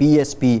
PSP,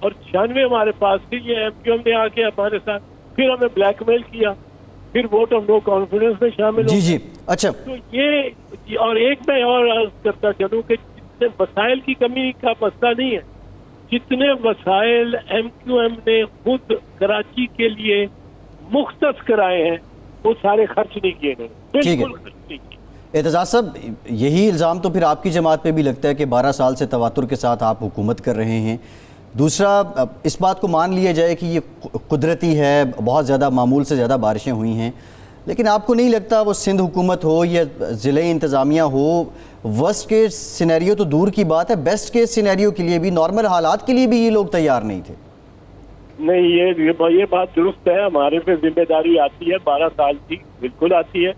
اور 96 ہمارے پاس تھی. یہ ایم کیو ایم نے آ کے ہمارے ساتھ پھر ہمیں بلیک میل کیا, پھر ووٹ آف نو کانفیڈنس میں شامل ہو. جی جی اچھا تو یہ اور ایک میں اور عرض کرتا چلوں کہ جتنے وسائل کی کمی کا مسئلہ نہیں ہے, جتنے وسائل ایم کیو ایم نے خود کراچی کے لیے مختص کرائے ہیں وہ سارے خرچ نہیں کیے گئے, بالکل خرچ نہیں کیے. اعتزاز صاحب, یہی الزام تو پھر آپ کی جماعت پہ بھی لگتا ہے کہ 12 سال سے تواتر کے ساتھ آپ حکومت کر رہے ہیں. دوسرا, اس بات کو مان لیا جائے کہ یہ قدرتی ہے, بہت زیادہ معمول سے زیادہ بارشیں ہوئی ہیں, لیکن آپ کو نہیں لگتا وہ سندھ حکومت ہو یا ضلعی انتظامیہ ہو, ورسٹ کیس سینیریو تو دور کی بات ہے, بیسٹ کیس سینیریو کے لیے بھی, نارمل حالات کے لیے بھی یہ لوگ تیار نہیں تھے؟ نہیں, یہ بات درست ہے. ہمارے پہ ذمہ داری آتی ہے 12 سال کی, بالکل آتی ہے,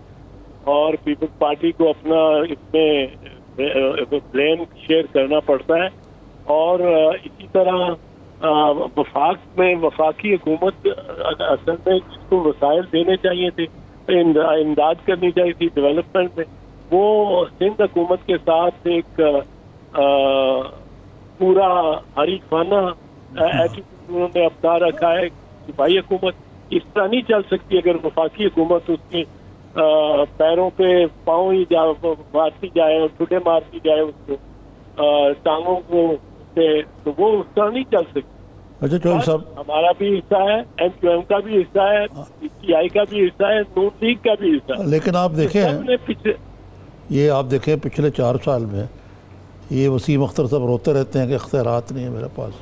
اور پیپلز پارٹی کو اپنا اس میں بلیم شیئر کرنا پڑتا ہے. اور اسی طرح وفاقی حکومت اصل میں جس کو وسائل دینے چاہیے تھے, امداد کرنی چاہیے تھی ڈیولپمنٹ میں, وہ سندھ حکومت کے ساتھ ایک پورا حریفانہ ایٹیٹیوڈ انہوں نے اپنا رکھا ہے. صوبائی حکومت اس طرح نہیں چل سکتی. اگر وفاقی حکومت اس کی پیروں پہ پاؤں ہی مارتی جائے اور ٹھڈے مارتی جائے اس کو ٹانگوں کو, تو وہ اس طرح نہیں چل سکتی. اچھا چوہدری صاحب, ہمارا بھی حصہ ہے, ایم کیو ایم کا بھی حصہ ہے, پی ٹی آئی کا بھی حصہ ہے, نون لیگ کا بھی حصہ ہے. لیکن آپ دیکھیں پچھلے 4 سال میں یہ وسیم اختر صاحب روتے رہتے ہیں کہ اختیارات نہیں ہے میرے پاس.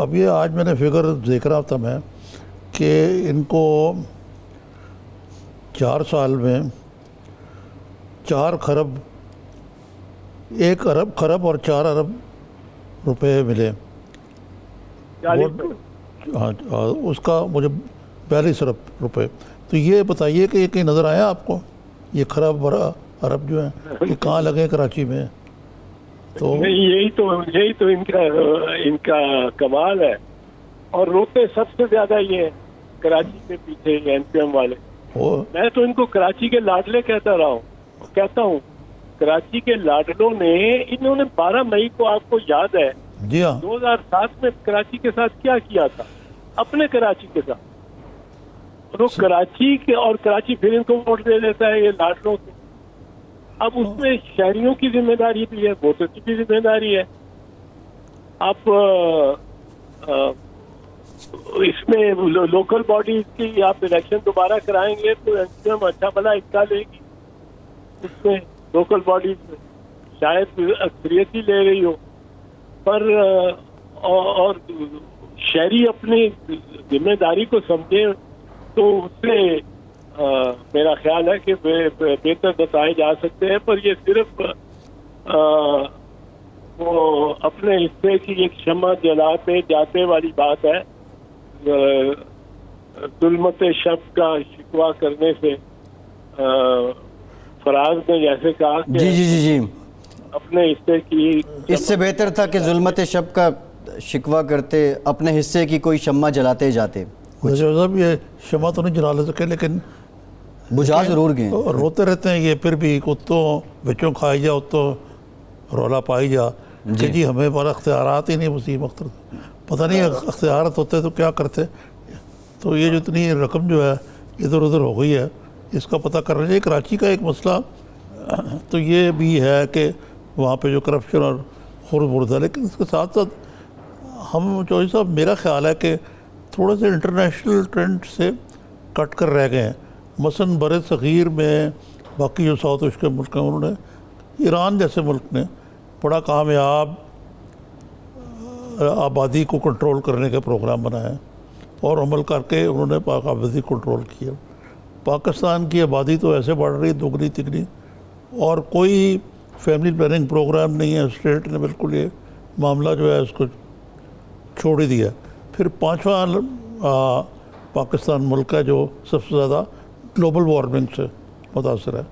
اب یہ آج میں نے فگر دیکھ رہا تھا میں کہ ان کو 4 سال میں 4 خرب 1 ارب خرب اور 4 ارب روپے ملے. ہاں, اس کا مجھے 42 ارب روپے. تو یہ بتائیے کہ یہ کہیں نظر آیا آپ کو یہ خرب اور ارب جو ہیں کہ کہاں لگے کراچی میں؟ تو یہی تو ان کا کمال ہے. اور روتے سب سے زیادہ یہ ہے کراچی کے پیچھے ایم پی ایم والے. میں تو ان کو کراچی کے لاڈلے کہتا ہوں. کراچی کے لاڈلوں نے, انہوں نے 12 مئی کو, آپ کو یاد ہے, جی ہاں, 2007 میں کراچی کے ساتھ کیا تھا, اپنے کراچی کے ساتھ. تو کراچی کے, اور کراچی پھر ان کو ووٹ دے دیتا ہے یہ لاڈلوں سے. اب اس میں شہریوں کی ذمہ داری بھی ہے, ووٹر کی بھی ذمہ داری ہے. آپ اس میں لوکل باڈیز کی آپ الیکشن دوبارہ کرائیں گے تو ایکچوئم اچھا بھلا حصہ لے گی. اس میں لوکل باڈیز میں شاید اکثریت ہی لے رہی ہو, پر اور شہری اپنی ذمہ داری کو سمجھے تو اس سے میرا خیال ہے کہ بہتر بتائے جا سکتے ہیں. پر یہ صرف وہ اپنے حصے کی ایک شمع جلاتے جاتے والی بات ہے. ظلمت شب کا شکوہ کرنے سے, فراز نے جیسے کہا کہ جی اپنے حصے کی, اس سے بہتر تھا کہ ظلمت شب کا شکوہ کرتے, اپنے حصے کی کوئی شمع جلاتے جاتے. صاحب یہ شمع تو نہیں جلا لے سکے لیکن بجھا ضرور گئے. روتے رہتے ہیں یہ پھر بھی, اتوں بچوں کھائی جا اتوں رولا پائی جا کہ جی ہمیں پر اختیارات ہی نہیں. وسیم اختر پتہ نہیں اختیارات ہوتے تو کیا کرتے. تو یہ جو اتنی رقم جو ہے ادھر ادھر ہو گئی ہے, اس کا پتہ کرنا چاہیے. کراچی کا ایک مسئلہ تو یہ بھی ہے کہ وہاں پہ جو کرپشن اور خرد ہے, لیکن اس کے ساتھ ساتھ ہم چوہدری صاحب, میرا خیال ہے کہ تھوڑے سے انٹرنیشنل ٹرینڈ سے کٹ کر رہ گئے ہیں. مثلاً بر صغیر میں باقی جو ساؤتھ ایشیا کے ملک ہیں, انہوں نے, ایران جیسے ملک نے بڑا کامیاب آبادی کو کنٹرول کرنے کا پروگرام بنایا اور عمل کر کے انہوں نے پاک آبادی کنٹرول کیا. پاکستان کی آبادی تو ایسے بڑھ رہی دگنی تگنی, اور کوئی فیملی پلاننگ پروگرام نہیں ہے. اسٹیٹ نے بالکل یہ معاملہ جو ہے اس کو چھوڑ ہی دیا. پھر 5واں پاکستان ملک ہے جو سب سے زیادہ گلوبل وارمنگ سے متاثر ہے,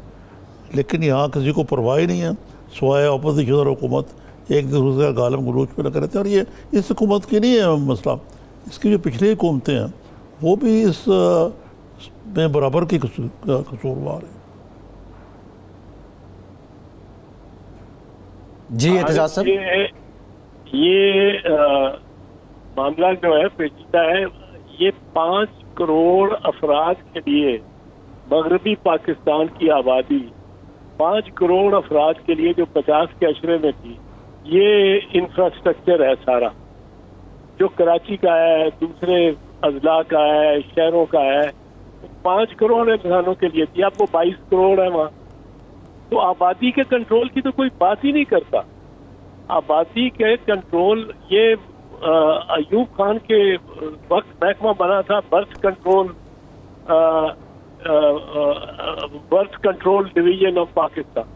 لیکن یہاں کسی کو پرواہ ہی نہیں ہے سوائے اپوزیشن اور حکومت ایک دوسرے کا گالم گلوچ پہ لگے رہتے ہیں. اور یہ اس حکومت کی نہیں ہے مسئلہ, اس کی جو پچھلی حکومتیں ہیں وہ بھی اس میں برابر کی قصوروار ہیں. جی اعتزاز صاحب, یہ معاملہ جو ہے پیچیدہ ہے. یہ 5 کروڑ افراد کے لیے مغربی پاکستان کی آبادی 5 کروڑ افراد کے لیے جو 50 کے عشرے میں تھی, یہ انفراسٹرکچر ہے سارا جو کراچی کا ہے, دوسرے اضلاع کا ہے, شہروں کا ہے. 5 کروڑ انسانوں کے لیے تھی, اب وہ 22 کروڑ ہے وہاں. تو آبادی کے کنٹرول کی تو کوئی بات ہی نہیں کرتا. آبادی کے کنٹرول یہ ایوب خان کے وقت محکمہ بنا تھا birth control division of Pakistan.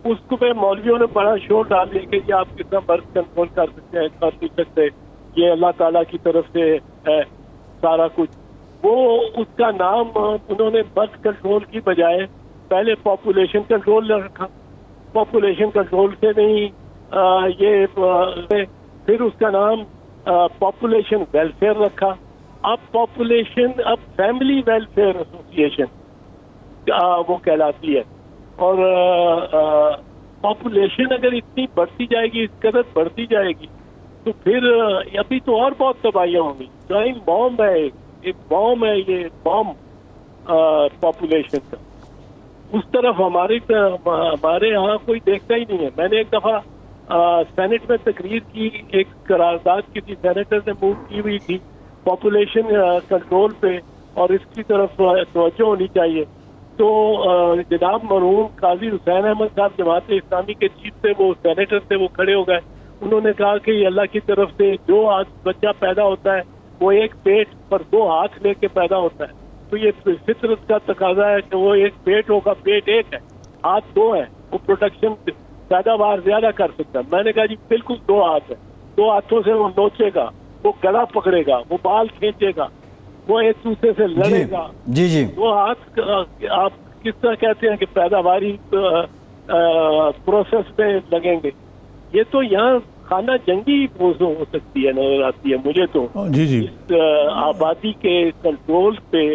اس کو پہ مولویوں نے بڑا شور ڈال دیا کہ یہ آپ کتنا برتھ کنٹرول کر سکتے ہیں, کر نہیں سکتے, یہ اللہ تعالیٰ کی طرف سے ہے سارا کچھ. وہ اس کا نام انہوں نے برتھ کنٹرول کی بجائے پہلے پاپولیشن کنٹرول رکھا. پاپولیشن کنٹرول سے نہیں یہ پھر اس کا نام پاپولیشن ویلفیئر رکھا. اب فیملی ویلفیئر ایسوسیشن وہ کہلاتی ہے. اور پاپولیشن اگر اتنی بڑھتی جائے گی, اس قدر بڑھتی جائے گی, تو پھر ابھی تو اور بہت تباہیاں ہوں گی. ٹائم بام ہے, ایک بام ہے یہ بام پاپولیشن کا. اس طرف ہمارے یہاں کوئی دیکھتا ہی نہیں ہے. میں نے ایک دفعہ سینٹ میں تقریر کی, ایک قرارداد کسی سینیٹر نے موو کی ہوئی تھی پاپولیشن کنٹرول پہ, اور اس کی طرف توجہ ہونی چاہیے. تو جناب مرحوم قاضی حسین احمد صاحب جماعت اسلامی کے چیف تھے, وہ سینیٹر تھے, وہ کھڑے ہو گئے. انہوں نے کہا کہ اللہ کی طرف سے جو بچہ پیدا ہوتا ہے وہ ایک پیٹ پر 2 ہاتھ لے کے پیدا ہوتا ہے. تو یہ فطرت کا تقاضا ہے کہ وہ ایک پیٹ ہوگا, پیٹ ایک ہے, ہاتھ 2 ہیں, وہ پروڈکشن پیداوار زیادہ کر سکتا ہے. میں نے کہا جی بالکل 2 ہاتھ ہیں, 2 ہاتھوں سے وہ نوچے گا, وہ گلا پکڑے گا, وہ بال کھینچے گا, وہ ایک دوسرے سے لڑے گا. جی 2 ہاتھ آپ کس طرح کہتے ہیں کہ پیداواری پروسیس میں لگیں گے؟ یہ تو یہاں خانہ جنگی موضوع ہو سکتی ہے, نظر آتی ہے مجھے تو. جی اس آبادی کے کنٹرول پہ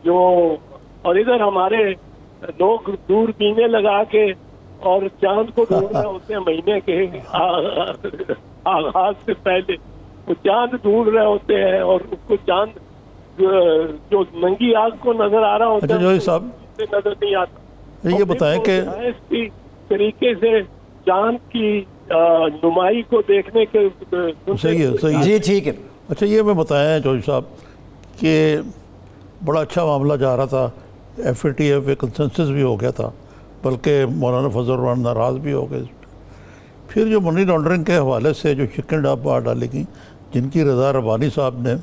جو, اور ادھر ہمارے لوگ دور بینے لگا کے اور چاند کو ڈھونڈ رہے ہوتے ہیں مہینے کے آغاز سے پہلے. وہ چاند ڈھونڈ رہے ہوتے ہیں اور اس کو چاند جو ننگی آنکھ کو نظر آ رہا ہوتا ہے جوہری صاحب نظر نہیں آتا. یہ بتائیں کہ اس طریقے سے چاند کی نمائی کو دیکھنے کے صحیح ہے. جی ٹھیک ہے. اچھا یہ میں بتائیں جوہری صاحب کہ بڑا اچھا معاملہ جا رہا تھا, ایف اے ٹی ایف پہ کنسنسس بھی ہو گیا تھا, بلکہ مولانا فضل الرحمان ناراض بھی ہو گئے. پھر جو منی لانڈرنگ کے حوالے سے جو چکن ڈاپ باہر ڈالی گئی, جن کی رضا ربانی صاحب نے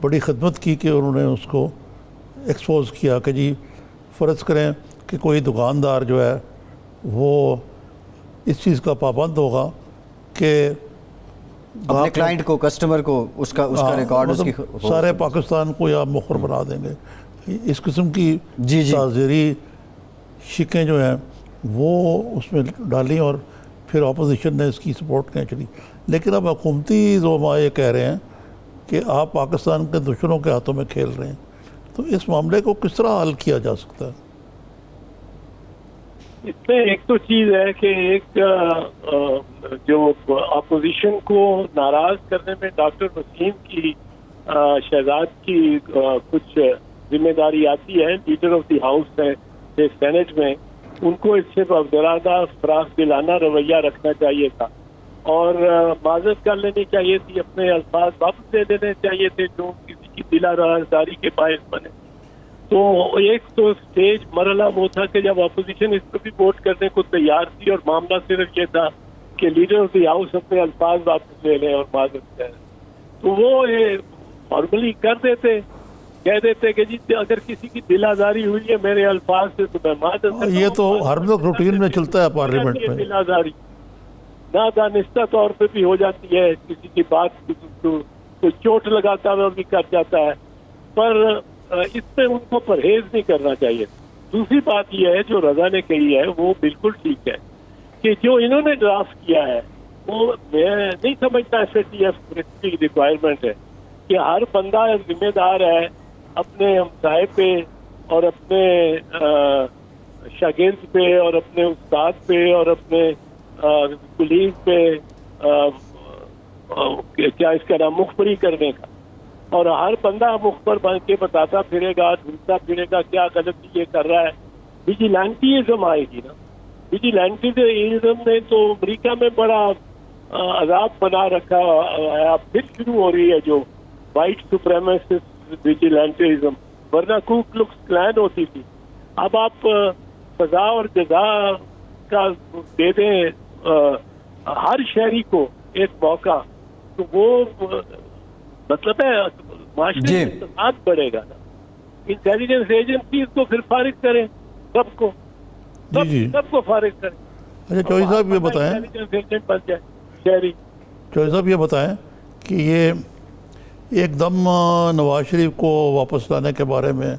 بڑی خدمت کی کہ انہوں نے اس کو ایکسپوز کیا کہ جی فرض کریں کہ کوئی دکاندار جو ہے وہ اس چیز کا پابند ہوگا کہ اپنے کلائنٹ کو, کسٹمر کو اس کا ریکارڈ اس کی سارے پاکستان کو یا مخر بنا دیں گے. اس قسم کی تعزیری شکیں جو ہیں وہ اس میں ڈالیں, اور پھر اپوزیشن نے اس کی سپورٹ کھینچ لی. لیکن اب حکومتی زعماء یہ کہہ رہے ہیں کہ آپ پاکستان کے دشمنوں کے ہاتھوں میں کھیل رہے ہیں. تو اس معاملے کو کس طرح حل کیا جا سکتا ہے؟ اس میں ایک تو چیز ہے کہ ایک جو اپوزیشن کو ناراض کرنے میں ڈاکٹر وسیم کی شہزاد کی کچھ ذمہ داری آتی ہے. لیڈر آف دی ہاؤس ہے سینٹ میں, ان کو اس سے برادہ فراخ دلانہ رویہ رکھنا چاہیے تھا اور معذرت کر لینی چاہیے تھی, اپنے الفاظ واپس دے دینے چاہیے تھے جو کسی کی دل آزاری کے باعث بنے. تو ایک تو سٹیج مرحلہ وہ تھا کہ جب اپوزیشن اس پہ بھی ووٹ کرنے کو تیار تھی اور معاملہ صرف یہ تھا کہ لیڈر آف دی ہاؤس اپنے الفاظ واپس لے لیں اور معذرت کریں, تو وہ فارملی کر دیتے, کہہ دیتے کہ جی اگر کسی کی دل آزاری ہوئی ہے میرے الفاظ سے تو میں معذرت. یہ تو ہر وقت روٹین میں چلتا ہے پارلیمنٹ میں. دل آزاری نادانستہ طور پہ بھی ہو جاتی ہے, کسی کی بات کو چوٹ لگاتا ہوا بھی کر جاتا ہے, پر اس پہ ان کو پرہیز نہیں کرنا چاہیے. دوسری بات یہ ہے جو رضا نے کہی ہے وہ بالکل ٹھیک ہے کہ جو انہوں نے ڈرافٹ کیا ہے وہ میں نہیں سمجھتا ایف اے ٹی ایف کی ریکوائرمنٹ ہے کہ ہر بندہ ذمہ دار ہے اپنے ہمسائے پہ اور اپنے شاگرد پہ اور اپنے استاد پہ اور اپنے کلیگ پہ کیا اس کا نام مخبری کرنے کا، اور ہر بندہ مخبر بن کے بتاتا پھرے گا، ڈھونڈتا پھرے گا کیا غلطی یہ کر رہا ہے. ویجیلانٹیزم آئے گی نا. ویجیلانٹیزم نے تو امریکہ میں بڑا عذاب بنا رکھا ہے. اب پھر شروع ہو رہی ہے جو وائٹ سپریمیسسٹ ویجیلانٹیزم، ورنہ کو کلکس کلان ہوتی تھی. اب آپ سزا اور جزا کا دے دیں ہر شہری کو ایک موقع، تو وہ مطلب ہے معاشرے میں اقتصاد بڑھے گا نا. انٹیلیجنس ایجنسیز کو پھر فارغ کریں، سب کو سب کو فارغ کریں. اچھا چوہدری صاحب یہ بتائیں، انٹیلیجنس ایجنٹ بن جائے شہری. چوہدری صاحب یہ بتائیں کہ یہ ایک دم نواز شریف کو واپس لانے کے بارے میں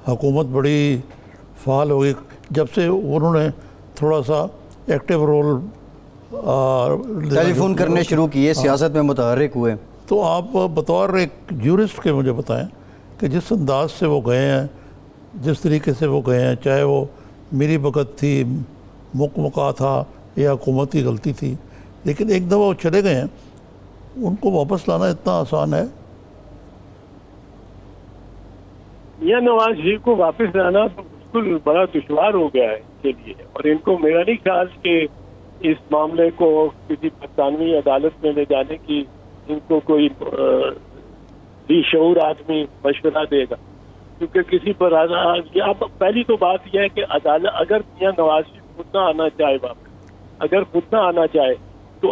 حکومت بڑی فعال ہوگی جب سے انہوں نے تھوڑا سا ایکٹیو رول ٹیلی فون کرنے شروع کیے، سیاست میں متحرک ہوئے. تو آپ بطور ایک جورسٹ کے مجھے بتائیں کہ جس انداز سے وہ گئے ہیں، جس طریقے سے وہ گئے ہیں، چاہے وہ میری بغت تھی، مکا تھا یا حکومتی غلطی تھی، لیکن ایک دفعہ وہ چلے گئے ہیں، ان کو واپس لانا اتنا آسان ہے؟ یہ نواز شریف کو واپس لانا بالکل بڑا دشوار ہو گیا ہے ان کے لیے. اور ان کو میرا نہیں خیال کہ اس معاملے کو کسی برطانوی عدالت میں لے جانے کی ان کو کوئی بھی شعور آدمی مشورہ دے گا، کیونکہ کسی پر اب پہلی تو بات یہ ہے کہ عدالت اگر میاں نواز شریف خود نہ آنا چاہے واپس، اگر خود نہ آنا چاہے تو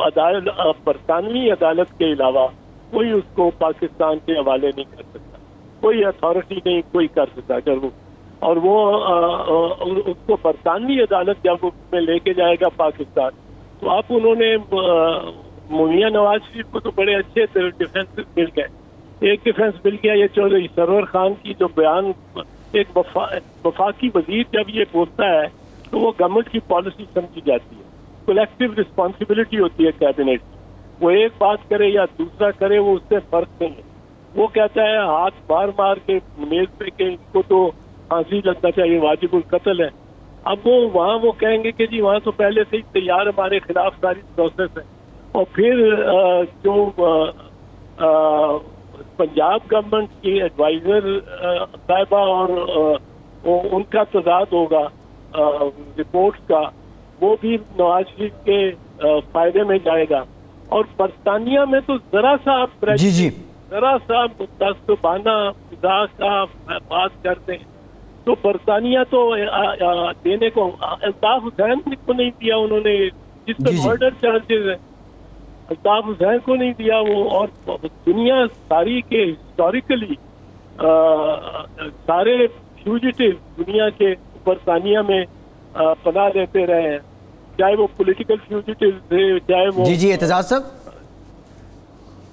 برطانوی عدالت کے علاوہ کوئی اس کو پاکستان کے حوالے نہیں کر سکتا، کوئی اتھارٹی نہیں کوئی کر سکتا. اگر وہ اور وہ اس کو برطانوی عدالت جب میں لے کے جائے گا پاکستان، تو آپ انہوں نے میاں نواز شریف کو تو بڑے اچھے ڈیفینس مل گئے. ایک ڈیفینس مل گیا یہ چودھری سرور خان کی جو بیان، ایک وفاقی وزیر جب یہ بولتا ہے تو وہ گورنمنٹ کی پالیسی سمجھی جاتی ہے، کولیکٹیو رسپانسبلٹی ہوتی ہے کیبنٹ کی. وہ ایک بات کرے یا دوسرا کرے وہ اس سے فرق نہیں ہے. وہ کہتا ہے ہاتھ مار مار کے میز پہ کہ ان کو تو پھانسی لگنا چاہیے، واجب القتل ہے. اب وہ وہاں وہ کہیں گے کہ جی وہاں تو پہلے سے ہی تیار ہمارے خلاف ساری پروسیس ہے. اور پھر جو پنجاب گورنمنٹ کی ایڈوائزر صاحبہ اور ان کا تضاد ہوگا رپورٹس کا، وہ بھی نواز شریف کے فائدے میں جائے گا. اور برطانیہ میں تو ذرا سا آپ ذرا سا متعصبانہ مزاح کا بات کرتے ہیں تو برطانیہ تو دینے کو الطاف حسین کو نہیں دیا انہوں نے، جس پہ مرڈر چارجز ہیں، الطاف حسین کو نہیں دیا وہ. اور دنیا ساری کے ہسٹوریکلی سارے فیوجیٹیو دنیا کے برطانیہ میں پناہ لیتے رہے ہیں، چاہے وہ پولیٹیکل فیوجیٹیو تھے، چاہے وہ اعتزاز صاحب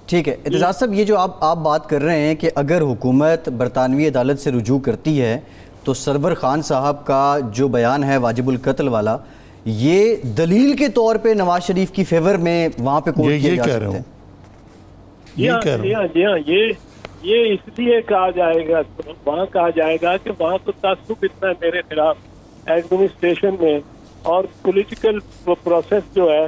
ٹھیک ہے. اعتزاز صاحب یہ جو آپ بات کر رہے ہیں کہ اگر حکومت برطانوی عدالت سے رجوع کرتی ہے تو سرور خان صاحب کا جو بیان ہے واجب القتل والا، یہ دلیل کے طور پہ نواز شریف کی فیور میں وہاں پہ کوٹ کیا جا سکتا ہے؟ جی ہاں یہ اس لیے کہا جائے گا، وہاں کہا جائے گا کہ وہاں تو تعصب اتنا ہے میرے خلاف ایڈمنسٹریشن میں، اور پولیٹیکل پروسیس جو ہے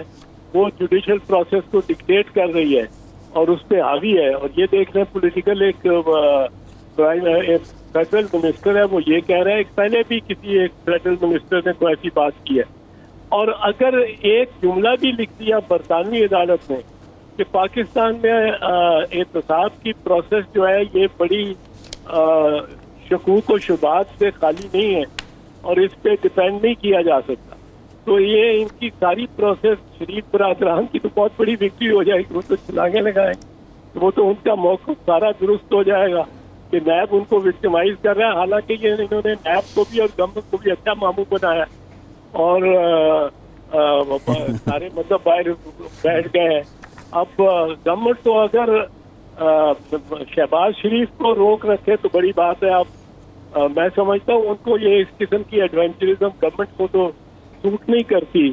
وہ جوڈیشل پروسیس کو ڈکٹیٹ کر رہی ہے اور اس پہ حاوی ہے. اور یہ دیکھ رہے ہیں پولیٹیکل ایک فیڈرل منسٹر ہے، وہ یہ کہہ رہا ہے کہ پہلے بھی کسی ایک فیڈرل منسٹر نے کوئی ایسی بات کی ہے. اور اگر ایک جملہ بھی لکھ دیا برطانوی عدالت نے کہ پاکستان میں احتساب کی پروسیس جو ہے یہ بڑی شکوک و شبہات سے خالی نہیں ہے اور اس پہ ڈپینڈ نہیں کیا جا سکتا، تو یہ ان کی ساری پروسیس شریف برادران کی تو بہت بڑی وکٹری ہو جائے گی. وہ تو چھلانگیں لگائیں، وہ تو ان کا موقف سارا درست ہو جائے گا کہ نیب ان کو وکٹمائز کر رہا ہے. حالانکہ یہ انہوں نے نیب کو بھی اور گورنمنٹ کو بھی اچھا ماموں بنایا اور سارے مطلب باہر بیٹھ گئے ہیں. اب گورنمنٹ تو اگر شہباز شریف کو روک رکھے تو بڑی بات ہے. اب میں سمجھتا ہوں ان کو یہ اس قسم کی ایڈونچرزم گورنمنٹ کو تو سوٹ نہیں کرتی.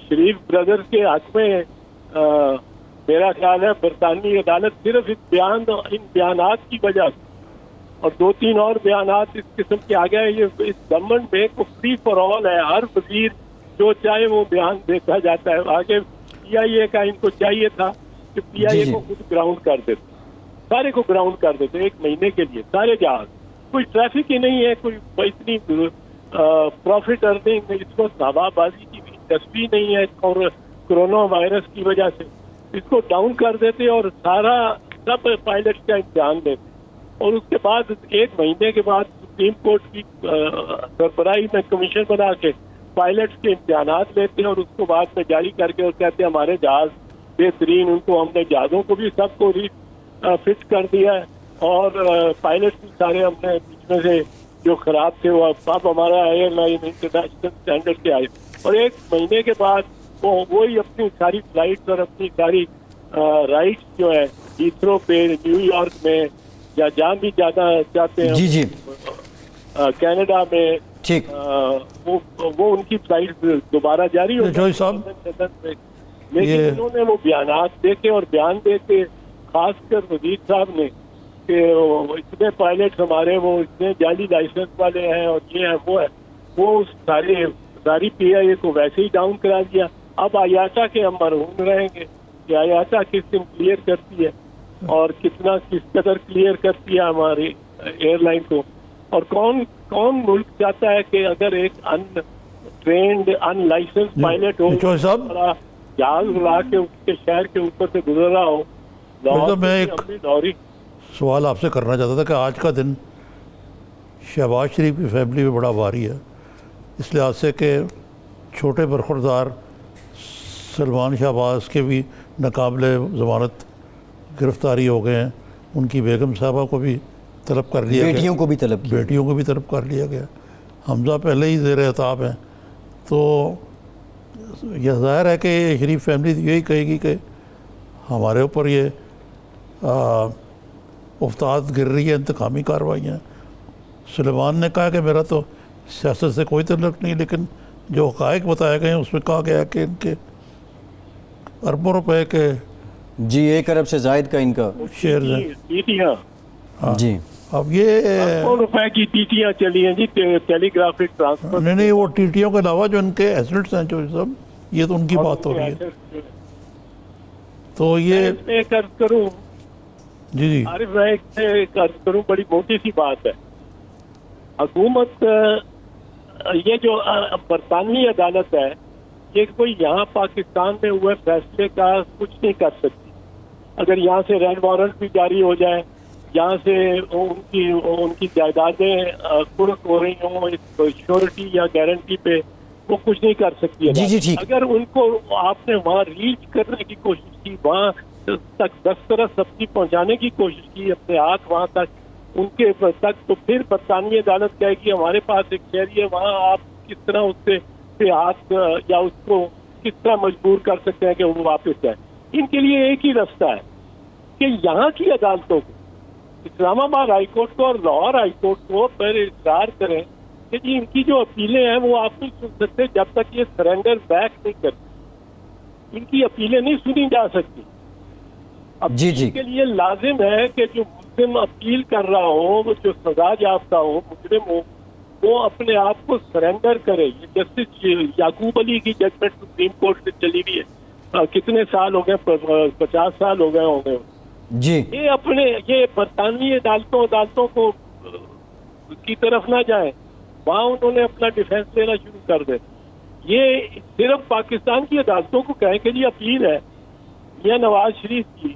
شریف بردرز کے حق میں میرا خیال ہے برطانوی عدالت صرف ان بیانات کی وجہ سے اور 2-3 اور بیانات اس قسم کے آ گئے. یہ اس گورنمنٹ میں کو فری فار آل ہے، ہر وزیر جو چاہے وہ بیان دیتا جاتا ہے. آگے PIA کا ان کو چاہیے تھا کہ پی آئی اے کو خود گراؤنڈ کر دیتے, سارے کو گراؤنڈ کر دیتے 1 مہینے کے لیے, سارے جہاز. کوئی ٹریفک ہی نہیں ہے, کوئی اتنی پروفٹ ارننگ, اس کو ہوا بازی کی بھی دلچسپی نہیں ہے, اور کرونا وائرس کی وجہ سے اس کو ڈاؤن کر دیتے اور سارا سب پائلٹ کا امتحان لیتے. اور اس کے بعد 1 مہینے کے بعد سپریم کورٹ کی سربراہی میں کمیشن بنا کے پائلٹس کے امتحانات لیتے ہیں, اور اس کو بعد میں جاری کر کے اور کہتے ہیں ہمارے جہاز بہترین, ان کو ہم نے جہازوں کو بھی سب کو فٹ کر دیا ہے, اور پائلٹس بھی سارے ہم نے بیچ میں سے جو خراب تھے وہ اب ہمارا ایئر لائن انٹرنیشنل اسٹینڈرڈ کے آئے. اور 1 مہینے کے بعد وہی اپنی ساری فلائٹس اور اپنی ساری رائٹس جو ہے ہیتھرو پہ, نیو یارک میں, یا جہاں بھی زیادہ چاہتے ہیں جی کینیڈا میں, ٹھیک, وہ ان کی فلائٹ دوبارہ جاری ہو جوئی صاحب, لیکن انہوں نے وہ بیانات دے کے اور بیان دے کے, خاص کر وزیر صاحب نے, کہ اتنے پائلٹ ہمارے وہ اتنے جعلی لائسنس والے ہیں اور یہ ہے وہ ہے, وہ ساری پی آئی اے کو ویسے ہی ڈاؤن کرا دیا. اب آیاٹا کے ہم مرہون رہیں گے کہ آیاٹا کس دن کلیئر کرتی ہے اور کس قدر کلیئر کرتی ہے ہماری ایئر لائن کو, اور کون ملک چاہتا ہے کہ اگر ایک ان ٹرینڈ ان لائسنس پائلٹ ہو, جہاز اڑا کے اس کے شہر کے اوپر سے گزر رہا ہو. میں ایک سوال آپ سے کرنا چاہتا تھا کہ آج کا دن شہباز شریف کی فیملی میں بڑا بھاری ہے, اس لحاظ سے کہ چھوٹے برخوردار سلمان شہباز کے بھی ناقابل ضمانت گرفتاری ہو گئے ہیں, ان کی بیگم صاحبہ کو بھی طلب کر لیا گیا, بیٹیوں کو بھی طلب کر لیا گیا, حمزہ پہلے ہی زیر عتاب ہیں. تو یہ ظاہر ہے کہ شریف فیملی یہی کہے گی کہ ہمارے اوپر یہ افتاد گر رہی ہے, انتقامی کارروائیاں. سلیمان نے کہا کہ میرا تو سیاست سے کوئی تعلق نہیں, لیکن جو حقائق بتائے گئے ہیں اس میں کہا گیا ہے کہ ان کے اربوں روپے کے 1 ارب سے زائد کا ان کا شیئرز ہیں. جی, اب یہ روپے کی ٹیٹیاں چلی ہیں جی, ٹیلی گرافک ٹرانسفر. نہیں, وہ ٹیٹیوں کے علاوہ جو ان کے ایسٹس ہیں جو سب, یہ تو ان کی بات ہو رہی ہے. تو یہ عرض کروں جی عارف, میں عرض کروں, بڑی موٹی سی بات ہے. حکومت یہ جو برطانوی عدالت ہے, یہ کوئی یہاں پاکستان میں ہوئے فیصلے کا کچھ نہیں کر سکتی. اگر یہاں سے ریڈ وارنٹ بھی جاری ہو جائے, یہاں سے ان کی جائیدادیں قرق ہو رہی ہوں شیورٹی یا گارنٹی پہ, وہ کچھ نہیں کر سکتی. اگر ان کو آپ نے وہاں ریچ کرنے کی کوشش کی, وہاں تک دسترس اپنی پہنچانے کی کوشش کی, اپنے ہاتھ وہاں تک ان کے تک, تو پھر برطانوی عدالت کہے گی ہمارے پاس ایک شہری ہے وہاں, آپ کس طرح اس سے ہاتھ یا اس کو کس طرح مجبور کر سکتے ہیں کہ وہ واپس جائے. ان کے لیے ایک ہی رستہ ہے کہ یہاں کی عدالتوں کو, اسلام آباد ہائی کورٹ کو اور لاہور ہائی کورٹ کو پر اصرار کریں کہ جی ان کی جو اپیلیں ہیں وہ آپ نہیں سن سکتے جب تک یہ سرنڈر بیک نہیں کرتے. ان کی اپیلیں نہیں سنی جا سکتی. اپیل کے لیے لازم ہے کہ جو مسلم اپیل کر رہا ہو, وہ جو سزا یافتہ ہو, مجرم ہو, وہ اپنے آپ کو سرنڈر کرے. یہ جسٹس یعقوب علی کی ججمنٹ سپریم کورٹ سے چلی ہوئی ہے, کتنے سال ہو گئے, 50 سال ہو گئے ہوں گے جی. یہ برطانوی عدالتوں کو کی طرف نہ جائیں, وہاں انہوں نے اپنا ڈیفینس لینا شروع کر دیں. یہ صرف پاکستان کی عدالتوں کو کہیں کہ یہ اپیل ہے یا نواز شریف کی,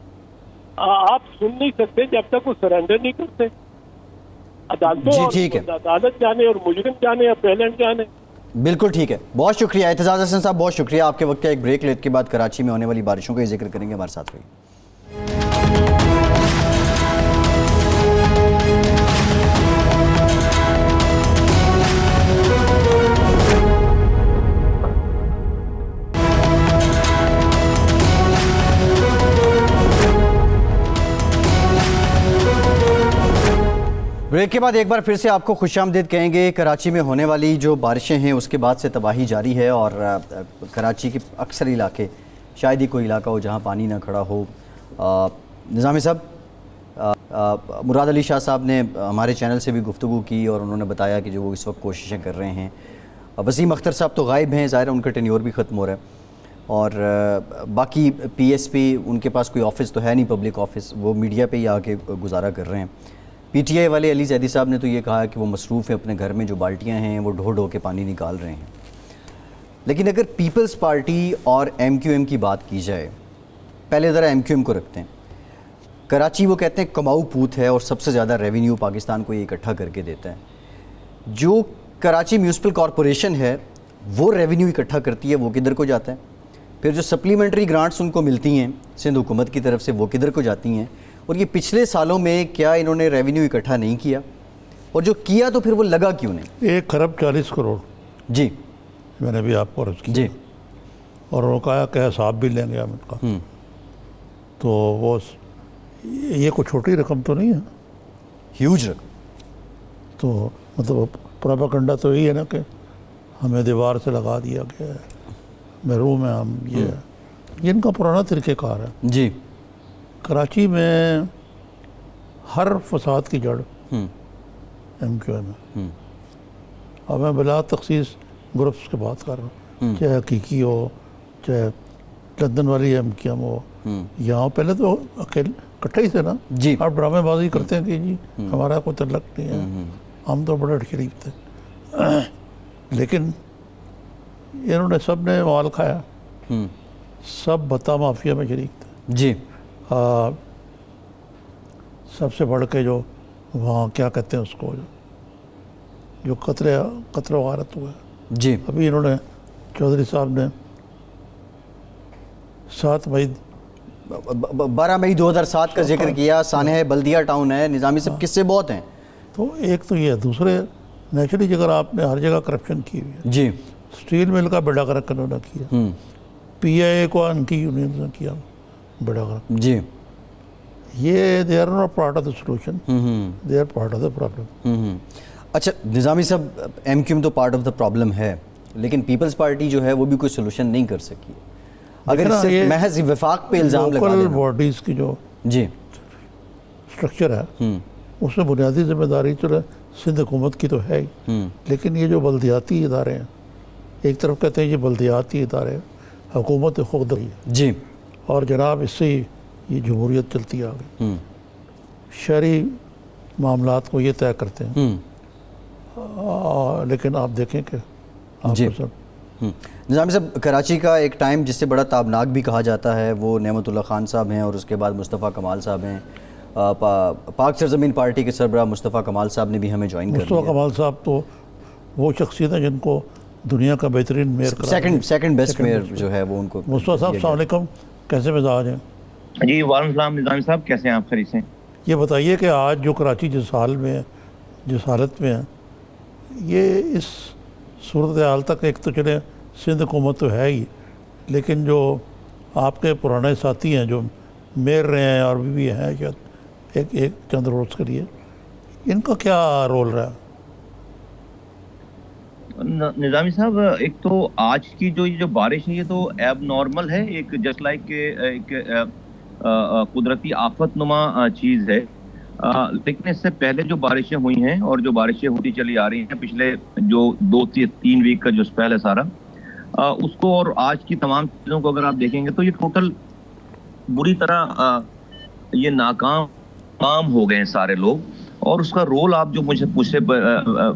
آپ سن نہیں سکتے جب تک وہ سرنڈر نہیں کرتے. عدالت جانے اور مجرم جانے یا پیلنٹ جانے. بالکل ٹھیک ہے, بہت شکریہ اعتزاز حسن صاحب, بہت شکریہ. آپ کے وقت کا ایک بریک لینے کے بعد کراچی میں ہونے والی بارشوں کا ذکر کریں گے, ہمارے ساتھ رہیے. بریک کے بعد ایک بار پھر سے آپ کو خوش آمدید کہیں گے. کراچی میں ہونے والی جو بارشیں ہیں اس کے بعد سے تباہی جاری ہے, اور کراچی کے اکثر علاقے, شاید ہی کوئی علاقہ ہو جہاں پانی نہ کھڑا ہو. نظامی صاحب, مراد علی شاہ صاحب نے ہمارے چینل سے بھی گفتگو کی اور انہوں نے بتایا کہ جو وہ اس وقت کوششیں کر رہے ہیں. وسیم اختر صاحب تو غائب ہیں, ظاہر ہے ان کا ٹینیور بھی ختم ہو رہا ہے. اور باقی پی ایس پی ان کے پاس کوئی آفس تو ہے نہیں پبلک آفس, وہ میڈیا پہ ہی آ کے گزارا کر رہے ہیں. پی ٹی آئی والے علی زیدی صاحب نے تو یہ کہا کہ وہ مصروف ہیں اپنے گھر میں, جو بالٹیاں ہیں وہ ڈھو ڈھو کے پانی نکال رہے ہیں. لیکن اگر پیپلز پارٹی اور ایم کیو ایم کی بات کی جائے, پہلے ذرا ایم کیو ایم کو رکھتے ہیں. کراچی وہ کہتے ہیں کماؤ پوت ہے اور سب سے زیادہ ریونیو پاکستان کو یہ اکٹھا کر کے دیتا ہے. جو کراچی میونسپل کارپوریشن ہے وہ ریونیو اکٹھا کرتی ہے, وہ کدھر کو جاتا ہے؟ پھر جو سپلیمنٹری گرانٹس ان کو ملتی ہیں سندھ حکومت کی طرف سے, وہ کدھر کو جاتی ہیں؟ اور یہ پچھلے سالوں میں کیا انہوں نے ریونیو اکٹھا نہیں کیا؟ اور جو کیا تو پھر وہ لگا کیوں نہیں؟ 1,40,00,000,000 جی میں نے بھی آپ کو عرض کیا. جی. اور وہ کہا کہ حساب بھی لیں گے ہم ان کا. تو وہ یہ کوئی چھوٹی رقم تو نہیں ہے, ہیوج رقم. تو مطلب پراپاگنڈا تو یہی ہے نا کہ ہمیں دیوار سے لگا دیا گیا ہے, محروم ہیں ہم. یہ ان کا پرانا طریقہ کار ہے. جی. کراچی میں ہر فساد کی جڑ ایم کیو ایم ہے. اور میں بلا تخصیص گروپس کی بات کر رہا ہوں, چاہے حقیقی ہو, چاہے لندن والی ایم کیو ایم ہو. یہاں پہلے تو اکیلے اکٹھے ہی تھے نا. جی. آپ ڈرامے بازی کرتے ہیں کہ جی ہمارا کوئی تعلق نہیں ہے, ہم تو بڑے شریف تھے. لیکن انہوں نے سب نے مال کھایا, سب بتا مافیا میں شریک تھے. جی. سب سے بڑھ کے جو وہاں کیا کہتے ہیں اس کو, جو قتل و غارت ہوا ہے. جی. ابھی انہوں نے چودھری صاحب نے 7 مئی 12 مئی 2007 کا ذکر کیا. سانحہ بلدیہ ٹاؤن ہے, نظامی صاحب قصے بہت ہیں. تو ایک تو یہ ہے. دوسرے نیچرلی اگر آپ نے ہر جگہ کرپشن کی ہوئی ہے. جی. اسٹیل مل کا بیڑا گرک انہوں نے کیا, پی آئی اے کو انٹی یونین نے کیا بیڑا گرک. جی. یہ they are not part of the solution, they are part of the problem. اچھا نظامی صاحب, ایم کیو ایم تو پارٹ آف دا پرابلم ہے, لیکن پیپلز پارٹی جو ہے وہ بھی کوئی سولوشن نہیں کر سکی. اگر صرف محض وفاق پہ الزام لگا لوکل دینا. باڈیز کی جو جی. اسٹرکچر ہے اس میں بنیادی ذمہ داری تو سندھ حکومت کی تو ہے ہی, لیکن یہ جو بلدیاتی ادارے ہیں, ایک طرف کہتے ہیں یہ بلدیاتی ادارے حکومت خود ہے. جی. اور جناب اس سے ہی یہ جمہوریت چلتی آ گئی. شہری معاملات کو یہ طے کرتے ہیں. لیکن آپ دیکھیں کہ جی. نظامی صاحب, کراچی کا ایک ٹائم جس سے بڑا تابناک بھی کہا جاتا ہے وہ نعمت اللہ خان صاحب ہیں, اور اس کے بعد مصطفیٰ کمال صاحب ہیں. پاک سرزمین پارٹی کے سربراہ مصطفیٰ کمال صاحب نے بھی ہمیں جوائن کر لیا. مصطفیٰ کمال صاحب تو وہ شخصیت ہیں جن کو دنیا کا بہترین میئر سیکنڈ بیسٹ میئر جو ہے وہ ان کو. مصطفیٰ صاحب السلام علیکم, کیسے مزاج ہیں؟ جی وعلیکم السلام نظامی صاحب, کیسے ہیں آپ؟ خیریت سے. یہ بتائیے کہ آج جو کراچی جس حالت میں ہے, یہ اس صورتحال تک ایک تو چلے سندھ حکومت تو ہے ہی, لیکن جو آپ کے پرانے ساتھی ہیں جو میئر رہے ہیں اور بھی ہیں شاید ایک چند روز کے لیے, ان کا کیا رول رہا؟ نظامی صاحب, ایک تو آج کی جو بارش ہے یہ تو ایب نارمل ہے, ایک جسٹ لائک ایک قدرتی آفت نما چیز ہے. لیکن اس سے پہلے جو بارشیں ہوئی ہیں اور جو بارشیں ہوتی چلی آ رہی ہیں پچھلے جو 2-3 ویک کا جو اسپیل ہے سارا, اس کو اور آج کی تمام چیزوں کو اگر آپ دیکھیں گے تو یہ ٹوٹل بری طرح یہ ناکام ہو گئے ہیں سارے لوگ. اور اس کا رول آپ جو مجھ سے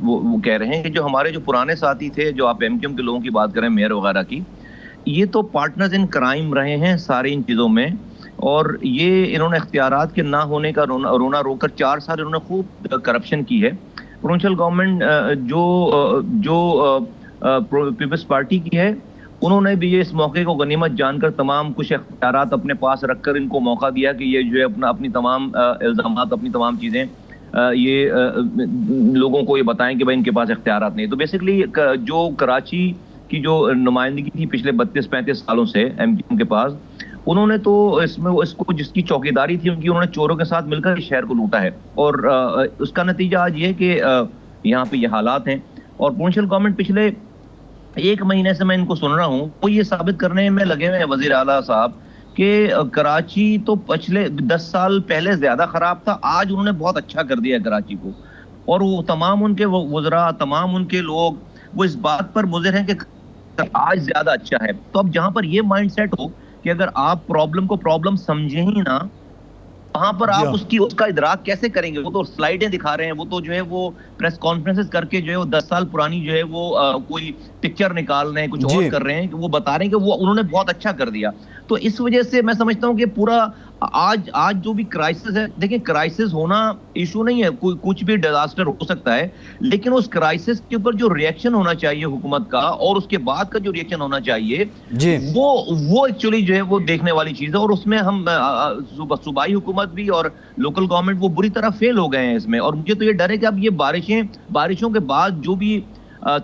وہ کہہ رہے ہیں کہ جو ہمارے جو پرانے ساتھی تھے, جو آپ ایم کیو ایم کے لوگوں کی بات کریں, میئر وغیرہ کی, یہ تو پارٹنرز ان کرائم رہے ہیں سارے ان چیزوں میں. اور یہ انہوں نے اختیارات کے نہ ہونے کا رونا رو کر 4 سال انہوں نے خوب کرپشن کی ہے. پروونشل گورنمنٹ جو پیپلز پارٹی کی ہے, انہوں نے بھی یہ اس موقع کو غنیمت جان کر تمام کچھ اختیارات اپنے پاس رکھ کر ان کو موقع دیا کہ یہ جو ہے اپنی تمام الزامات, اپنی تمام چیزیں یہ لوگوں کو یہ بتائیں کہ بھائی ان کے پاس اختیارات نہیں. تو بیسکلی جو کراچی کی جو نمائندگی تھی پچھلے 32-35 سالوں سے ایم کیو ایم کے پاس, انہوں نے تو اس میں اس کو جس کی چوکیداری تھی ان کی, انہوں نے چوروں کے ساتھ مل کر اس شہر کو لوٹا ہے. اور اس کا نتیجہ آج یہ ہے کہ یہاں پہ یہ حالات ہیں. اور پروونشل گورنمنٹ پچھلے 1 مہینے سے میں ان کو سن رہا ہوں, وہ یہ ثابت کرنے میں لگے ہوئے ہیں وزیر اعلیٰ صاحب کہ کراچی تو پچھلے 10 سال پہلے زیادہ خراب تھا, آج انہوں نے بہت اچھا کر دیا ہے کراچی کو. اور وہ تمام ان کے وزراء, تمام ان کے لوگ وہ اس بات پر مضر ہیں کہ بہتر آج زیادہ اچھا ہے. تو اب جہاں پر یہ مائنڈ سیٹ ہو کہ اگر آپ پرابلم کو پرابلم سمجھیں ہی نا, وہاں پر آپ اس کا ادراک کیسے کریں گے؟ وہ تو سلائیڈیں دکھا رہے ہیں, وہ تو جو ہے وہ پریس کانفرنسز کر کے جو ہے وہ 10 سال پرانی جو ہے وہ کوئی پکچر نکال رہے ہیں, کچھ اور کر رہے ہیں, کہ وہ بتا رہے ہیں کہ وہ انہوں نے بہت اچھا کر دیا. تو اس وجہ سے میں سمجھتا ہوں کہ پورا آج جو بھی کرائسس ہے, دیکھیں کرائسس ہونا ایشو نہیں ہے, کچھ بھی ڈیزاسٹر ہو سکتا ہے, لیکن اس کرائسس کے اوپر جو ریئیکشن ہونا چاہیے حکومت کا, اور اس کے بعد کا جو ریئیکشن ہونا چاہیے وہ ایکچولی جو ہے وہ دیکھنے والی چیز ہے. اور اس میں ہم صوبائی حکومت بھی اور لوکل گورنمنٹ وہ بری طرح فیل ہو گئے ہیں اس میں. اور مجھے تو یہ ڈر ہے کہ اب یہ بارشوں کے بعد جو بھی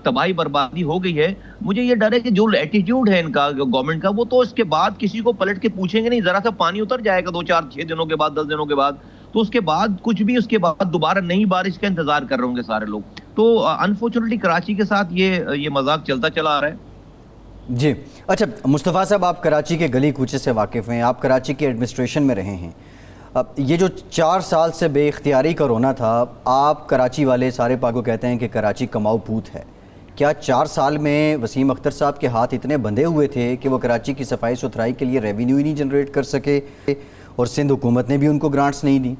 تباہی بربادی ہو گئی ہے, مجھے یہ ڈر ہے کہ جو ایٹیٹیوڈ ہے ان کا گورنمنٹ کا, وہ تو اس کے بعد کسی کو پلٹ کے پوچھیں گے نہیں. ذرا سا پانی اتر جائے گا 2-4-6 دنوں کے بعد, 10 دنوں کے بعد, تو اس کے بعد کچھ بھی, اس کے بعد دوبارہ نئی بارش کا انتظار کر رہے ہوں گے سارے لوگ. تو انفارچونیٹلی کراچی کے ساتھ یہ مذاق چلتا چلا آ رہا ہے. جی اچھا مصطفیٰ صاحب, آپ کراچی کے گلی کوچے سے واقف ہیں, آپ کراچی کے ایڈمنسٹریشن میں رہے ہیں. اب یہ جو 4 سال سے بے اختیاری کا رونا تھا, آپ کراچی والے سارے پاگو کہتے ہیں کہ کراچی کماؤ پوت ہے. کیا 4 سال میں وسیم اختر صاحب کے ہاتھ اتنے بندھے ہوئے تھے کہ وہ کراچی کی صفائی ستھرائی کے لیے ریونیو ہی نہیں جنریٹ کر سکے, اور سندھ حکومت نے بھی ان کو گرانٹس نہیں دی؟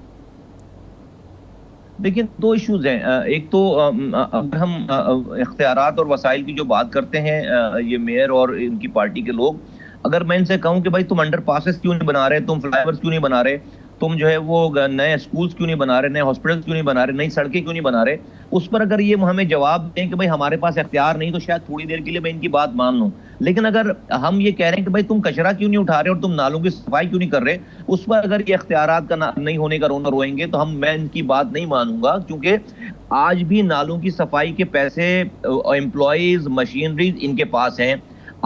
دیکھیں 2 ایشوز ہیں. ایک تو اگر ہم اختیارات اور وسائل کی جو بات کرتے ہیں, یہ میئر اور ان کی پارٹی کے لوگ, اگر میں ان سے کہوں کہ بھائی تم انڈر پاسز کیوں نہیں بنا رہے, تم فلائی اوورز کیوں نہیں بنا رہے, تم جو ہے وہ نئے اسکولز کیوں نہیں بنا رہے, نئے ہاسپٹلز کیوں نہیں بنا رہے, نئی سڑکیں کیوں نہیں بنا رہے, اس پر اگر یہ ہمیں جواب دیں کہ بھائی ہمارے پاس اختیار نہیں, تو شاید تھوڑی دیر کے لیے میں ان کی بات مان لوں. لیکن اگر ہم یہ کہہ رہے ہیں کہ بھائی تم کچرا کیوں نہیں اٹھا رہے اور تم نالوں کی صفائی کیوں نہیں کر رہے, اس پر اگر یہ اختیارات کا نہیں ہونے کا رونا روئیں گے, تو میں ان کی بات نہیں مانوں گا. کیونکہ آج بھی نالوں کی صفائی کے پیسے, امپلائیز, مشینریز ان کے پاس ہیں.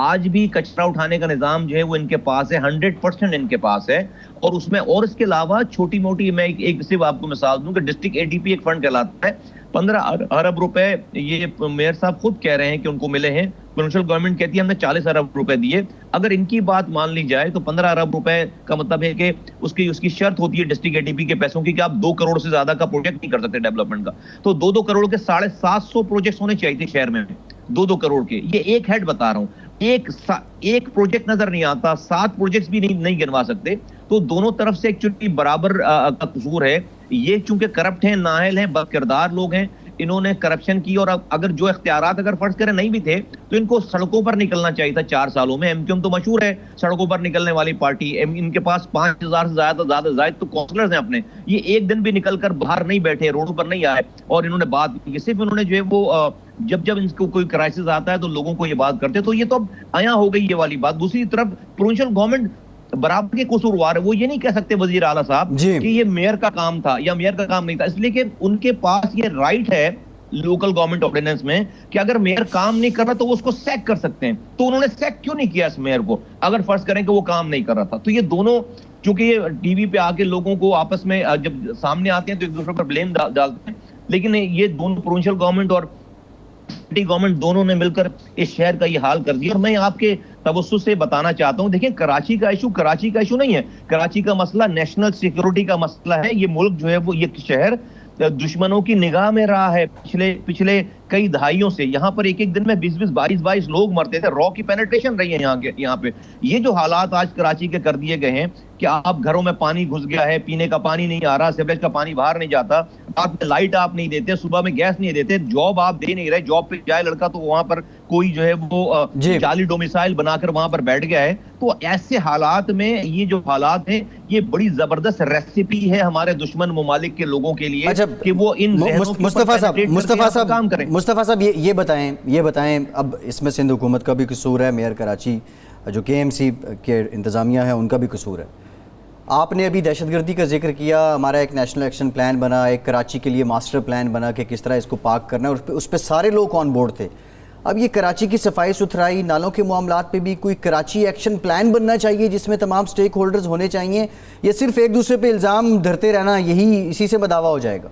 آج بھی کچرا اٹھانے کا نظام جو ہے وہ ان کے پاس ہے, 100% ان کے پاس ہے. اور اس میں, اور اس کے علاوہ چھوٹی موٹی, میں ایک صرف آپ کو مثال دوں کہ ڈسٹرکٹ ADP ایک فنڈ کہلاتا ہے, 15 ارب روپے یہ میئر صاحب خود کہہ رہے ہیں کہ ان کو ملے ہیں. پروونشل گورنمنٹ کہتی ہے ہم نے 40 ارب روپے دیے. اگر ان کی بات مان لی جائے تو 15 ارب روپے کا مطلب ہے کہ اس کی شرط ہوتی ہے ڈسٹرکٹ ADP کے پیسوں کی کہ آپ 2 کروڑ سے زیادہ کا پروجیکٹ نہیں کر سکتے ڈیولپمنٹ کا. تو 2 کروڑ کے 750 پروجیکٹس ہونے چاہیے تھے شہر میں, 2 کروڑ کے. یہ ایک ہیڈ بتا رہا ہوں, ایک پروجیکٹ نظر نہیں آتا, 7 پروجیکٹس بھی نہیں گنوا سکتے. تو دونوں طرف سے ایکچولی برابر کا قصور ہے. یہ چونکہ کرپٹ ہیں, نااہل ہیں, بد کردار لوگ ہیں, انہوں نے کرپشن کی. اور اگر جو اختیارات اگر فرض کریں نہیں بھی تھے, تو ان کو سڑکوں پر نکلنا چاہیے تھا 4 سالوں میں. MQM تو مشہور ہے سڑکوں پر نکلنے والی پارٹی. ان کے پاس 5000 سے زائد تو کونسلرز ہیں اپنے. یہ ایک دن بھی نکل کر باہر نہیں بیٹھے, روڈوں پر نہیں آئے, اور انہوں نے بات کی. صرف انہوں نے جو ہے وہ جب ان کو کوئی کرائسس آتا ہے تو لوگوں کو یہ بات کرتے. تو یہ تو اب آیا ہو گئی یہ والی بات. دوسری طرف پروونشل گورنمنٹ برابر کے قصوروار ہے. وہ یہ نہیں کہہ سکتے وزیر اعلیٰ صاحب کہ یہ میئر کا کام تھا یا میئر کا کام نہیں تھا, اس لیے کہ ان کے پاس یہ رائٹ ہے لوکل گورنمنٹ آرڈیننس میں کہ اگر میئر کام نہیں کر رہا تو وہ اس کو سیک کر سکتے ہیں. تو انہوں نے سیک کیوں نہیں کیا اس میئر کو, اگر فرض کریں کہ وہ کام نہیں کر رہا تھا؟ تو یہ دونوں, چونکہ یہ ٹی وی پہ آ کے لوگوں کو آپس میں جب سامنے آتے ہیں تو ایک دوسرے پر بلیم ڈالتے ہیں, لیکن یہ دونوں پروونشل گورنمنٹ اور گورنمنٹ دونوں نے مل کر اس شہر کا یہ حال کر دیا. اور میں آپ کے توسط سے بتانا چاہتا ہوں, دیکھیں کراچی کا ایشو نہیں ہے. کراچی کا مسئلہ نیشنل سیکیورٹی کا مسئلہ ہے. یہ ملک جو ہے وہ, یہ شہر دشمنوں کی نگاہ میں رہا ہے پچھلے کئی دہائیوں سے. یہاں پر ایک دن میں 22 لوگ مرتے تھے. را کی پینیٹریشن رہی ہے یہاں پہ. یہ جو حالات آج کراچی کے کر دیے گئے ہیں کہ آپ گھروں میں پانی گھس گیا ہے, پینے کا پانی نہیں آ رہا, سیوریج کا پانی باہر نہیں جاتا, رات میں لائٹ آپ نہیں دیتے, صبح میں گیس نہیں دیتے, جاب آپ دے نہیں رہے, جاب پہ جائے لڑکا تو وہاں پر کوئی جو ہے وہ جعلی ڈومیسائل بنا کر وہاں پر بیٹھ گیا ہے. تو ایسے حالات میں یہ جو حالات ہیں, یہ بڑی زبردست ریسیپی ہے ہمارے دشمن ممالک کے لوگوں کے لیے کہ وہ ان مصطفیٰ صاحب یہ بتائیں اب اس میں سندھ حکومت کا بھی قصور ہے, میئر کراچی جو KMC کے انتظامیہ ہے ان کا بھی قصور ہے. آپ نے ابھی دہشت گردی کا ذکر کیا, ہمارا ایک نیشنل ایکشن پلان بنا, ایک کراچی کے لیے ماسٹر پلان بنا کہ کس طرح اس کو پاک کرنا ہے, اور اس پہ سارے لوگ آن بورڈ تھے. اب یہ کراچی کی صفائی ستھرائی, نالوں کے معاملات پہ بھی کوئی کراچی ایکشن پلان بننا چاہیے جس میں تمام سٹیک ہولڈرز ہونے چاہیے, یا صرف ایک دوسرے پہ الزام دھرتے رہنا یہی اسی سے بداوا ہو جائے گا؟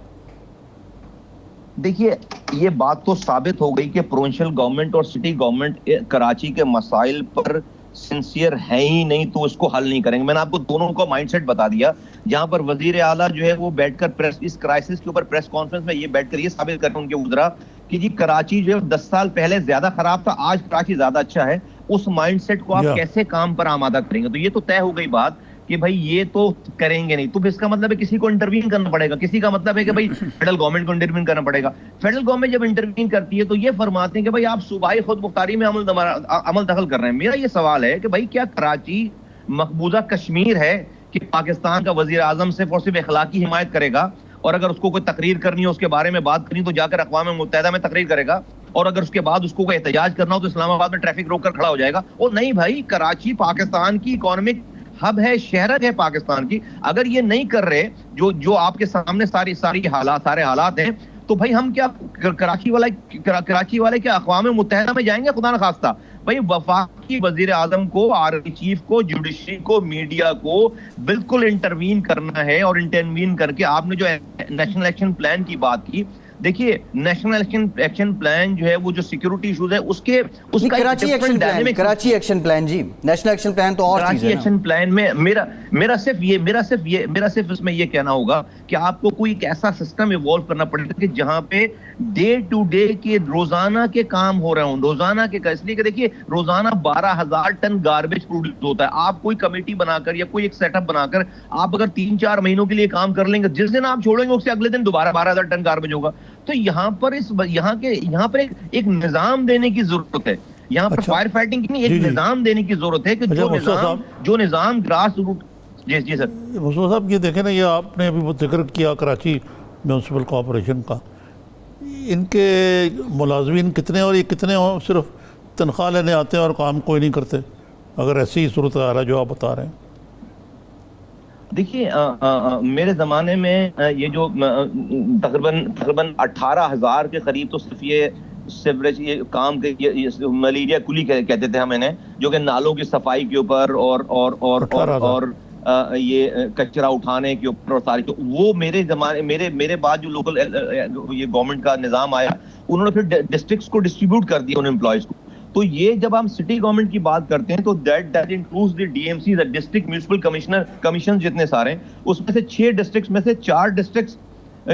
دیکھیے یہ بات تو ثابت ہو گئی کہ پروونشل گورنمنٹ اور سٹی گورنمنٹ کراچی کے مسائل پر سنسیئر ہے ہی نہیں, تو اس کو حل نہیں کریں گے. میں نے آپ کو دونوں کا مائنڈ سیٹ بتا دیا, جہاں پر وزیر اعلیٰ جو ہے وہ بیٹھ کر اس کرائسس کے اوپر پریس کانفرنس میں یہ بیٹھ کر یہ ثابت کر رہے ہیں ان کے وزراء کہ جی کراچی جو 10 سال پہلے زیادہ خراب تھا، آج کراچی زیادہ اچھا ہے، اس مائنڈ سیٹ کو آپ کیسے کام پر آمادہ کریں گے؟ تو یہ تو طے ہو گئی بات کہ بھائی یہ تو کریں گے نہیں، تو اس کا مطلب ہے کسی کو انٹروین کرنا پڑے گا، کسی کا مطلب ہے کہ بھائی فیڈرل گورنمنٹ کو انٹروین کرنا پڑے گا۔ فیڈرل گورنمنٹ جب انٹروین کرتی ہے تو یہ فرماتے ہیں کہ بھائی آپ صوبائی خود مختاری میں عمل دخل کر رہے ہیں۔ میرا یہ سوال ہے کہ بھائی کیا کراچی مقبوضہ کشمیر ہے کہ پاکستان کا وزیر اعظم صرف اور صرف اخلاقی حمایت کرے گا، اور اگر اس کو کوئی تقریر کرنی ہو، اس کے بارے میں بات کرنی تو جا کر اقوام متحدہ میں تقریر کرے گا، اور اگر اس کے بعد اس کو کوئی احتجاج کرنا ہو تو اسلام آباد میں ٹریفک روک کر کھڑا ہو جائے گا؟ اور نہیں بھائی، کراچی پاکستان کی اکانومک ہب ہے، شہرت ہے پاکستان کی۔ اگر یہ نہیں کر رہے جو آپ کے سامنے سارے حالات ہیں، تو بھائی ہم کیا کراچی والے کیا اقوام متحدہ میں جائیں گے؟ خدا نخواستہ بھائی وفاقی وزیر اعظم کو، آرمی چیف کو، جوڈیشری کو، میڈیا کو بالکل انٹروین کرنا ہے، اور انٹروین کر کے آپ نے جو نیشنل ایکشن پلان کی بات کی، دیکھیے نیشنل ایکشن پلان جو ہے وہ جو سیکیورٹی ایشوز ہے اس کا کراچی ایکشن پلان جی، نیشنل ایکشن پلان تو اور چیز ہے۔ کراچی ایکشن پلان میں میرا صرف اس میں یہ کہنا ہوگا کہ آپ کو کوئی ایک ایسا سسٹم ایوالو کرنا پڑے گا کہ جہاں پہ ڈے ٹو ڈے کے روزانہ کے کام ہو رہے ہوں، روزانہ کے، اس لیے کہ دیکھیے روزانہ 12,000 ٹن گاربیج پروڈیوس ہوتا ہے۔ آپ کوئی کمیٹی بنا کر یا کوئی ایک سیٹ اپ بنا کر آپ اگر 3-4 مہینوں کے لیے کام کر لیں گے، جس دن آپ چھوڑیں گے اس سے اگلے دن دوبارہ 12,000 ٹن گاربیج ہوگا۔ تو یہاں پر ایک نظام دینے کی ضرورت ہے، یہاں پر فائر فائٹنگ کی نہیں، ایک نظام دینے کی ضرورت ہے کہ جو نظام گراس روٹ۔ جی سر مصطفیٰ صاحب، یہ دیکھیں نا، یہ آپ نے ابھی ذکر کیا کراچی میونسپل کارپوریشن کا، ان کے ملازمین کتنے، اور یہ کتنے صرف تنخواہ لینے آتے ہیں اور کام کوئی نہیں کرتے، اگر ایسی صورت آ رہا ہے جو آپ بتا رہے ہیں؟ دیکھیے میرے زمانے میں یہ جو تقریباً 18,000 کے قریب تو صرف یہ سیوریج یہ کام ملیریا کلی کہتے تھے ہم انہیں، جو کہ نالوں کی صفائی کے اوپر اور یہ کچرا اٹھانے کے اوپر اور ساری، وہ میرے زمانے میرے بعد جو لوکل یہ گورنمنٹ کا نظام آیا، انہوں نے پھر ڈسٹرکٹس کو ڈسٹریبیوٹ کر دیا ان امپلائیز کو۔ تو یہ جب ہم سٹی گورنمنٹ کی بات کرتے ہیں تو that includes the D M C, district municipal commission جتنے سارے، اس میں سے 6 ڈسٹرکٹس میں سے 4 ڈسٹرکٹس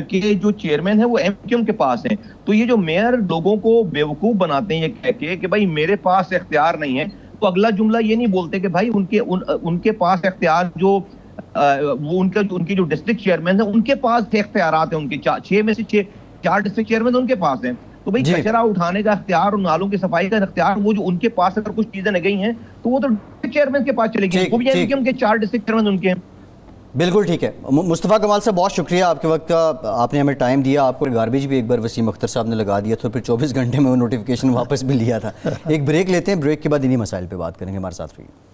کے جو چیئرمین ہیں وہ ایم کیو ایم کے پاس ہیں۔ تو یہ جو میئر لوگوں کو بیوقوف بناتے ہیں یہ کہہ کے کہ بھائی میرے پاس اختیار نہیں ہے، تو اگلا جملہ یہ نہیں بولتے کہ بھائی ان کے پاس اختیار جو وہ ان کے جو ڈسٹرکٹ چیئرمین ہیں ان کے پاس اختیارات ہیں، ان کے 6 میں سے 4 ڈسٹرکٹ چیئرمین ان کے پاس ہیں۔ تو بھئی کچرا اٹھانے کا اختیار اور نالوں کی صفائی کا اختیار وہ جو ان کے پاس اگر کچھ چیزیں گئی ہیں تو وہ تو ڈسٹرکٹ چیئرمین کے پاس چلے گی، وہ بھی ان کے 4 ڈسٹرکٹ چیئرمین ان کے ہیں۔ بالکل ٹھیک ہے مصطفیٰ کمال صاحب، بہت شکریہ آپ کے وقت کا، آپ نے ہمیں ٹائم دیا۔ آپ کو گاربیج بھی ایک بار وسیم اختر صاحب نے لگا دیا تھا، پھر 24 گھنٹے میں وہ نوٹیفیکیشن واپس بھی لیا تھا۔ ایک بریک لیتے ہیں، بریک کے بعد انہی مسائل پہ بات کریں گے، ہمارے ساتھ رہیے۔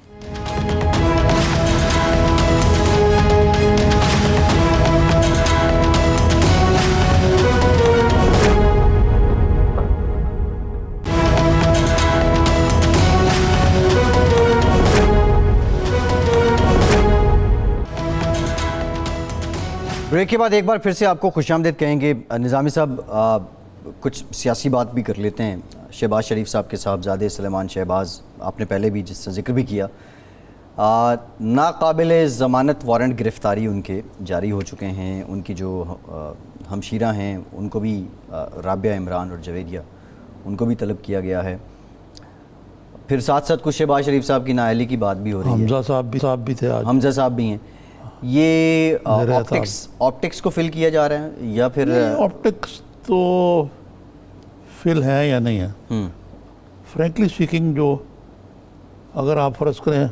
بریک کے بعد ایک بار پھر سے آپ کو خوش آمدید کہیں گے۔ نظامی صاحب، کچھ سیاسی بات بھی کر لیتے ہیں۔ شہباز شریف صاحب کے صاحبزادے سلیمان شہباز، آپ نے پہلے بھی جس سے ذکر بھی کیا، ناقابل ضمانت وارنٹ گرفتاری ان کے جاری ہو چکے ہیں۔ ان کی جو ہمشیرہ ہیں ان کو بھی، رابعہ عمران اور جویریہ، ان کو بھی طلب کیا گیا ہے۔ پھر ساتھ ساتھ کچھ شہباز شریف صاحب کی نااہلی کی بات بھی ہو رہی ہے۔ حمزہ صاحب بھی تھے آج، حمزہ صاحب بھی ہیں۔ یہ آپٹکس کو فل کیا جا رہا ہے یا پھر آپٹکس تو فل ہے یا نہیں ہے؟ فرینکلی اسپیکنگ، جو اگر آپ فرض کریں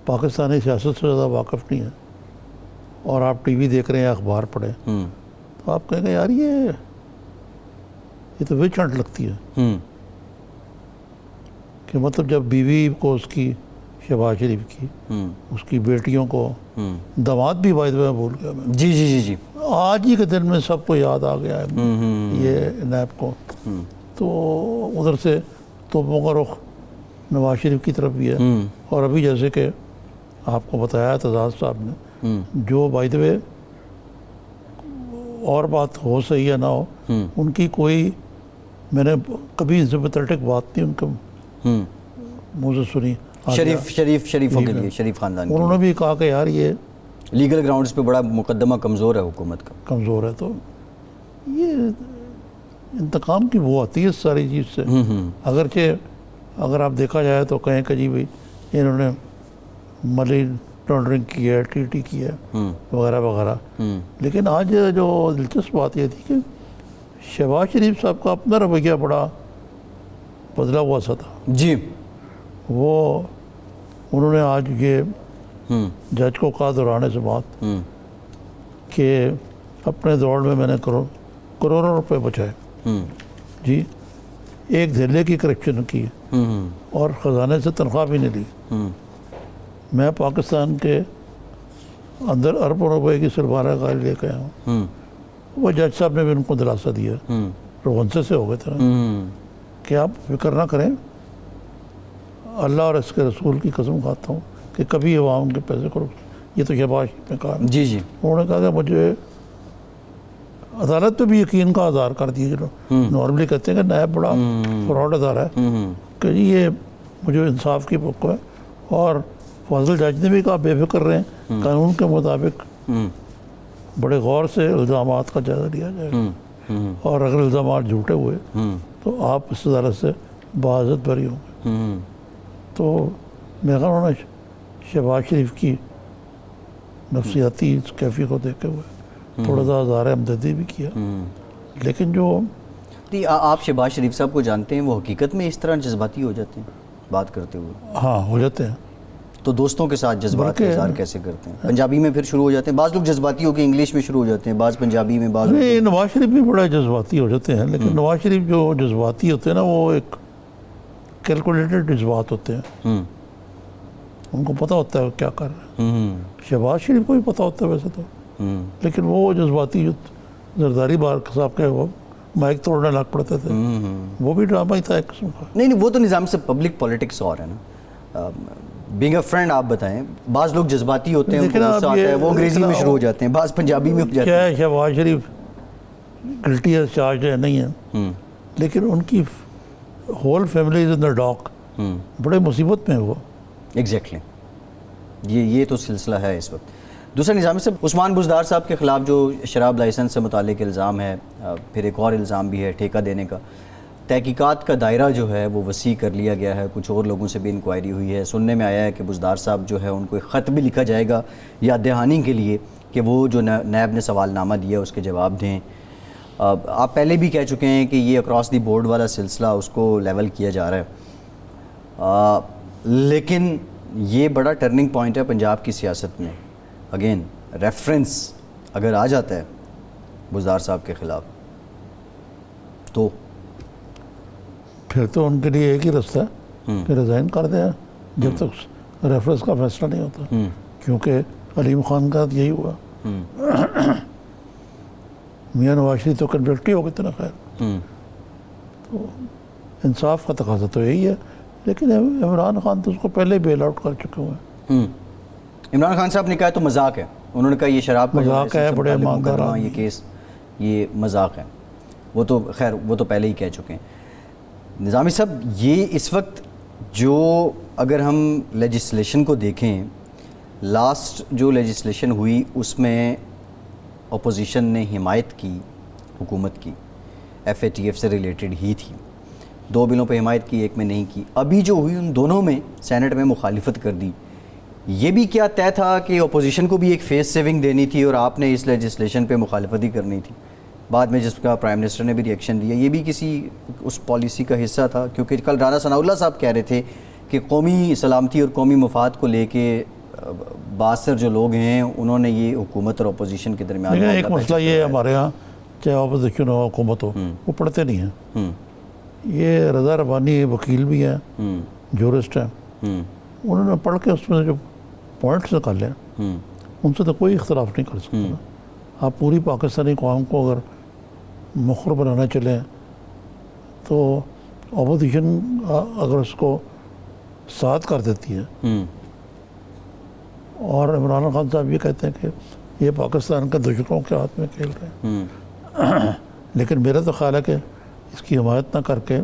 پاکستانی سیاست سے زیادہ واقف نہیں ہے اور آپ ٹی وی دیکھ رہے ہیں، اخبار پڑھیں، تو آپ کہیں گے یار یہ تو وچ ہنٹ لگتی ہے کہ مطلب جب بیوی کو اس کی شہباز شریف کی، اس کی بیٹیوں کو، داماد بھی بائی دی وے بھول گیا میں، جی آج ہی کے دن میں سب کو یاد آ گیا ہے یہ نیب کو۔ تو ادھر سے توپوں کا رخ نواز شریف کی طرف بھی ہے، اور ابھی جیسے کہ آپ کو بتایا تزاد صاحب نے، جو بائی دی وے اور بات ہو صحیح یا نہ ہو، ان کی کوئی، میں نے کبھی سمپیتھیٹک بات نہیں ان کے منہ سے سنی۔ شریفوں کے لیے، شریف خاندان کے، انہوں نے بھی کہا کہ یار یہ لیگل گراؤنڈز پہ بڑا مقدمہ کمزور ہے، حکومت کا کمزور ہے۔ تو یہ انتقام کی وہ آتی ہے اس ساری چیز سے. اگرچہ اگر آپ دیکھا جائے تو کہیں کہ جی بھائی انہوں نے منی لانڈرنگ کی ہے, ٹی ٹی کی ہے وغیرہ وغیرہ, لیکن آج جو دلچسپ بات یہ تھی کہ شہباز شریف صاحب کا اپنا رویہ بڑا بدلا ہوا سا تھا. جی وہ انہوں نے آج یہ جج کو کہا دوران سے بات کہ اپنے دوڑ میں میں نے کروڑوں روپے بچائے جی, ایک دھیلے کی کرپشن کی اور خزانے سے تنخواہ بھی نہیں لی. میں پاکستان کے اندر اربوں روپے کی سرمایہ کاری لے کے آیا ہوں. وہ جج صاحب نے بھی ان کو دلاسا دیا, روغنسے سے ہو گئے تھے نا, کہ آپ فکر نہ کریں, اللہ اور اس کے رسول کی قسم کھاتا ہوں کہ کبھی عوام کے پیسے کو. یہ تو شہباز شریف نے کہا. جی جی, انہوں نے کہا کہ مجھے عدالت پہ بھی یقین کا اظہار کر دیا. جو نارملی کہتے ہیں کہ نیب بڑا فراڈ ادارہ ہے, کہ جی یہ مجھے انصاف کی بک ہے. اور فاضل جج نے بھی کہا بے فکر رہیں, قانون کے مطابق بڑے غور سے الزامات کا جائزہ لیا جائے گا, اور اگر الزامات جھوٹے ہوئے تو آپ اس عدالت سے بحاجت بری ہوں گے. تو میرا خیال انہوں نے شہباز شریف کی نفسیاتی اس کیفی کو دیکھتے ہوئے تھوڑا سا اظہار ہمدردی بھی کیا. لیکن جو آپ شہباز شریف صاحب کو جانتے ہیں, وہ حقیقت میں اس طرح جذباتی ہو جاتے ہیں بات کرتے ہوئے؟ ہاں ہو جاتے ہیں. تو دوستوں کے ساتھ جذبات کا اظہار کیسے کرتے ہیں؟ پنجابی میں پھر شروع ہو جاتے ہیں, بعض لوگ جذباتی ہو کے انگلش میں شروع ہو جاتے ہیں, بعض پنجابی میں, بعض نواز شریف بھی بڑا جذباتی ہو جاتے ہیں. لیکن نواز شریف جو جذباتی ہوتے ہیں نا, وہ ایک کیلکولیٹڈ جذبات ہوتے ہیں. ان کو پتہ ہوتا ہے وہ کیا کر رہے ہیں. شہباز شریف کو بھی پتہ ہوتا ہے ویسے تو, لیکن وہ جذباتی زرداری بار صاحب کے وہ مائک توڑنے لگ پڑتے تھے, وہ بھی ڈرامہ ہی تھا ایک قسم کا. نہیں وہ تو نظام سے پبلک پولیٹکس اور ہے نا. بینگ اے فرینڈ آپ بتائیں, بعض لوگ جذباتی ہوتے ہیں, ان کو غصہ آتا ہے, وہ انگریزی میں شروع ہو جاتے ہیں, بعض پنجابی میں ہو جاتے ہیں. کیا ہے شہباز شریف گلٹی ہے, چارج ہے, نہیں ہے, لیکن ان کی ہول فیملی از ان دا ڈاک, بڑے مصیبت میں وہ. ایگزیکٹلی, یہ تو سلسلہ ہے اس وقت. دوسرا نظامی صاحب, عثمان بزدار صاحب کے خلاف جو شراب لائسنس سے متعلق الزام ہے, پھر ایک اور الزام بھی ہے ٹھیکہ دینے کا, تحقیقات کا دائرہ جو ہے وہ وسیع کر لیا گیا ہے. کچھ اور لوگوں سے بھی انکوائری ہوئی ہے. سننے میں آیا ہے کہ بزدار صاحب جو ہے ان کو ایک خط بھی لکھا جائے گا یاد دہانی کے لیے کہ وہ جو نیب نے سوال نامہ دیا اس کے جواب دیں. آپ پہلے بھی کہہ چکے ہیں کہ یہ اکراس دی بورڈ والا سلسلہ اس کو لیول کیا جا رہا ہے, لیکن یہ بڑا ٹرننگ پوائنٹ ہے پنجاب کی سیاست میں. اگین ریفرنس اگر آ جاتا ہے بزدار صاحب کے خلاف تو پھر تو ان کے لیے ایک ہی رستہ ہے کہ ریزائن کر دیں جب تک ریفرنس کا فیصلہ نہیں ہوتا, کیونکہ علیم خان کا یہی ہوا. میاں نواز شریف تو کنوکٹ ہی ہو گئے تھے نا. خیر تو انصاف کا تقاضا تو یہی ہے, لیکن عمران خان تو اس کو پہلے بیل آؤٹ کر چکے ہوئے ہیں. عمران خان صاحب نے کہا تو مذاق ہے, انہوں نے کہا یہ شراب کا مذاق ہے, بڑے ایماندار یہ کیس یہ مذاق ہے. وہ تو خیر وہ تو پہلے ہی کہہ چکے ہیں. نظامی صاحب, یہ اس وقت جو اگر ہم لیجسلیشن کو دیکھیں, لاسٹ جو لیجسلیشن ہوئی اس میں اپوزیشن نے حمایت کی حکومت کی, FATF سے ریلیٹڈ ہی تھی. 2 بلوں پہ حمایت کی, ایک میں نہیں کی. ابھی جو ہوئی ان دونوں میں سینٹ میں مخالفت کر دی. یہ بھی کیا طے تھا کہ اپوزیشن کو بھی ایک فیس سیونگ دینی تھی اور آپ نے اس لیجسلیشن پہ مخالفت ہی کرنی تھی؟ بعد میں جس کا پرائم منسٹر نے بھی ریئیکشن دیا, یہ بھی کسی اس پالیسی کا حصہ تھا؟ کیونکہ کل رانا ثناء اللہ صاحب کہہ رہے تھے کہ قومی سلامتی اور قومی مفاد کو لے کے باثر جو لوگ ہیں انہوں نے یہ حکومت اور اپوزیشن کے درمیان ایک مسئلہ یہ ہے ہمارے ہاں, چاہے اپوزیشن ہو حکومت ہو, وہ پڑھتے نہیں ہیں. یہ رضا ربانی وکیل بھی ہیں, جورسٹ ہیں, انہوں نے پڑھ کے اس میں جو پوائنٹس نکالے ہیں ان سے تو کوئی اختلاف نہیں کر سکتا. آپ پوری پاکستانی قوم کو اگر مخر بنانا چلیں تو اپوزیشن اگر اس کو ساتھ کر دیتی ہے, اور عمران خان صاحب یہ کہتے ہیں کہ یہ پاکستان کے دشمنوں کے ہاتھ میں کھیل رہے ہیں, لیکن میرا تو خیال ہے کہ اس کی حمایت نہ کر کے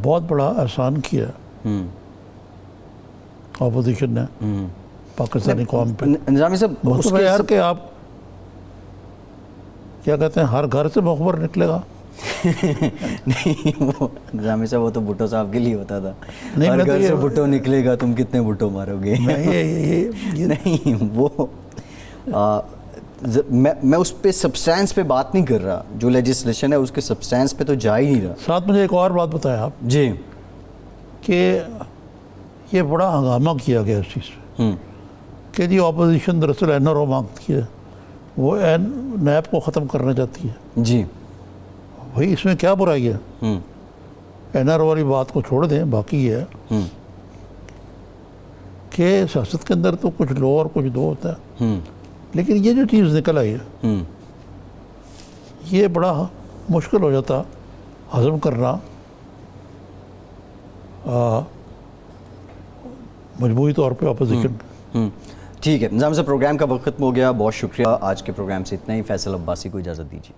بہت بڑا احسان کیا اپوزیشن نے پاکستانی قوم پہ. نظامی صاحب مطلب یار کہ آپ کیا کہتے ہیں ہر گھر سے مخبر نکلے گا نہیں وہ نظامی صاحب وہ تو بھٹو صاحب کے لیے ہوتا تھا, نہیں, ہر میں تو گھر یہ- سے بھٹو نکلے گا تم کتنے بھٹو مارو گے. یہ نہیں وہ میں اس پہ سبسٹینس پہ بات نہیں کر رہا, جو لیجسلیشن ہے اس کے سبسٹینس پہ تو جا ہی نہیں رہا. ساتھ مجھے ایک اور بات بتائیں آپ جی. کہ یہ بڑا ہنگامہ کیا گیا اس چیز پہ ہوں کہ جی اپوزیشن دراصل این آر او مانگتی ہے, وہ نیب کو ختم کرنا چاہتی ہے. جی. بھائی اس میں کیا برائی ہے؟ ہوں این آر او والی بات کو چھوڑ دیں, باقی یہ ہے ہوں کہ سیاست کے اندر تو کچھ لو اور کچھ دو ہوتا ہے, ہوں لیکن یہ جو چیز نکل آئی ہے ہوں یہ بڑا مشکل ہو جاتا ہضم کرنا مجموعی طور پہ اپوزیشن. ٹھیک ہے نظام صاحب, پروگرام کا وقت ختم ہو گیا, بہت شکریہ. آج کے پروگرام سے اتنا ہی. فیصل عباسی کو اجازت دیجیے.